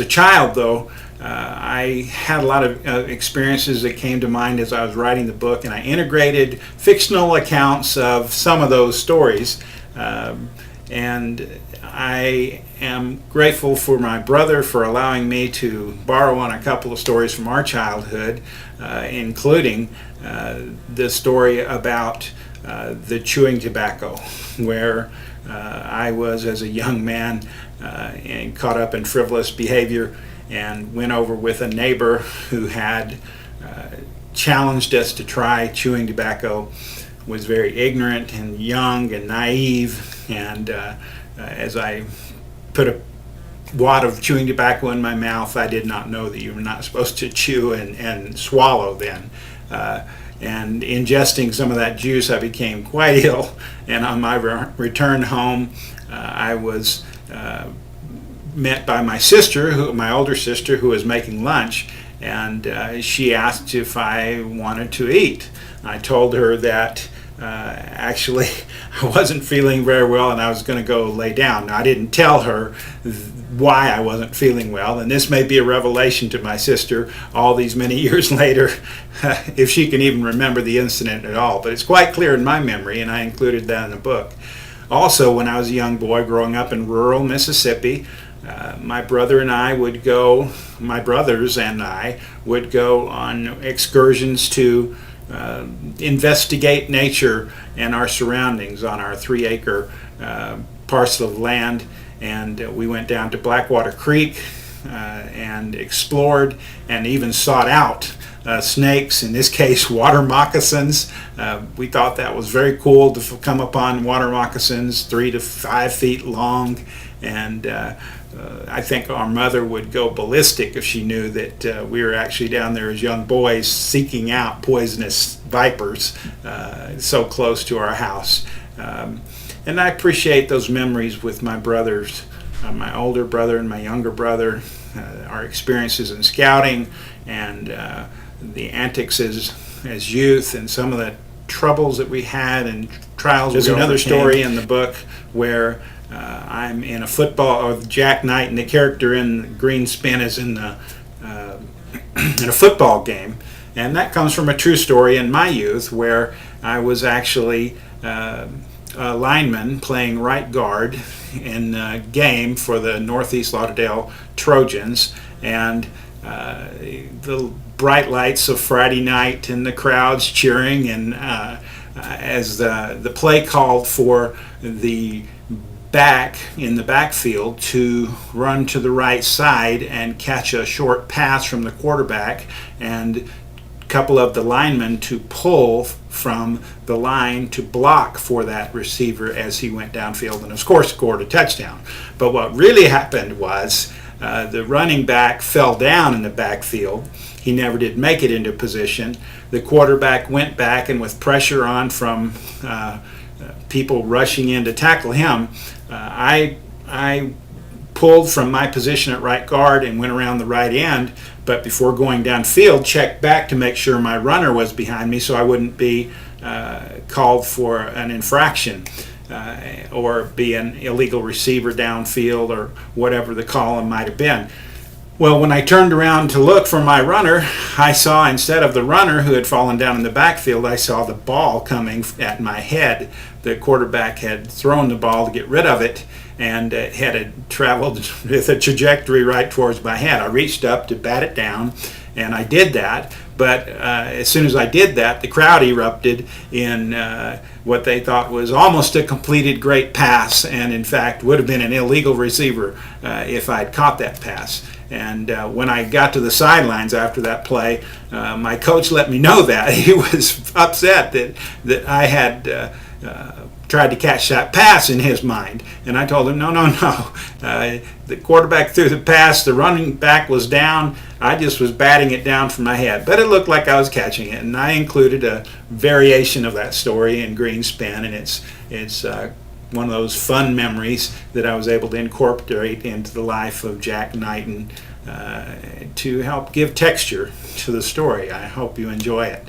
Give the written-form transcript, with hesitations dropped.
As a child, though, I had a lot of experiences that came to mind as I was writing the book, and I integrated fictional accounts of some of those stories. And I am grateful for my brother for allowing me to borrow on a couple of stories from our childhood, including the story about the chewing tobacco, where I was, as a young man, and caught up in frivolous behavior and went over with a neighbor who had challenged us to try chewing tobacco, was very ignorant and young and naive, and as I put a wad of chewing tobacco in my mouth, I did not know that you were not supposed to chew and swallow then. And ingesting some of that juice, I became quite ill, and on my return home, I was met by my sister, my older sister, who was making lunch, and she asked if I wanted to eat. I told her that actually I wasn't feeling very well and I was going to go lay down. Now, I didn't tell her why I wasn't feeling well, and this may be a revelation to my sister all these many years later, if she can even remember the incident at all, but it's quite clear in my memory, and I included that in the book. Also, when I was a young boy growing up in rural Mississippi, my brothers and I would go on excursions to investigate nature and our surroundings on our 3-acre parcel of land, and we went down to Blackwater Creek and explored and even sought out snakes, in this case water moccasins. We thought that was very cool to come upon water moccasins 3 to 5 feet long, and I think our mother would go ballistic if she knew that we were actually down there as young boys seeking out poisonous vipers so close to our house. And I appreciate those memories with my brothers, my older brother and my younger brother, our experiences in scouting, and the antics as youth, and some of the troubles that we had and trials. There's another story in the book where I'm in a football, or Jack Knight, and the character in Green Spin is in a football game, and that comes from a true story in my youth where I was actually a lineman playing right guard in a game for the Northeast Lauderdale Trojans, and the bright lights of Friday night and the crowds cheering, and as the play called for the back in the backfield to run to the right side and catch a short pass from the quarterback, and a couple of the linemen to pull from the line to block for that receiver as he went downfield, and of course scored a touchdown. But what really happened was the running back fell down in the backfield. He never did make it into position. The quarterback went back, and with pressure on from people rushing in to tackle him, I pulled from my position at right guard and went around the right end, but before going downfield, checked back to make sure my runner was behind me so I wouldn't be called for an infraction or be an illegal receiver downfield or whatever the call might have been. Well, when I turned around to look for my runner, I saw, instead of the runner who had fallen down in the backfield, I saw the ball coming at my head. The quarterback had thrown the ball to get rid of it, and it had traveled with a trajectory right towards my head. I reached up to bat it down, and I did that. But as soon as I did that, the crowd erupted in what they thought was almost a completed great pass, and in fact would have been an illegal receiver if I'd caught that pass. And when I got to the sidelines after that play, my coach let me know that. He was upset that I had tried to catch that pass in his mind. And I told him, no. The quarterback threw the pass, the running back was down, I just was batting it down from my head. But it looked like I was catching it, and I included a variation of that story in Green Spin, and it's one of those fun memories that I was able to incorporate into the life of Jack Knighton to help give texture to the story. I hope you enjoy it.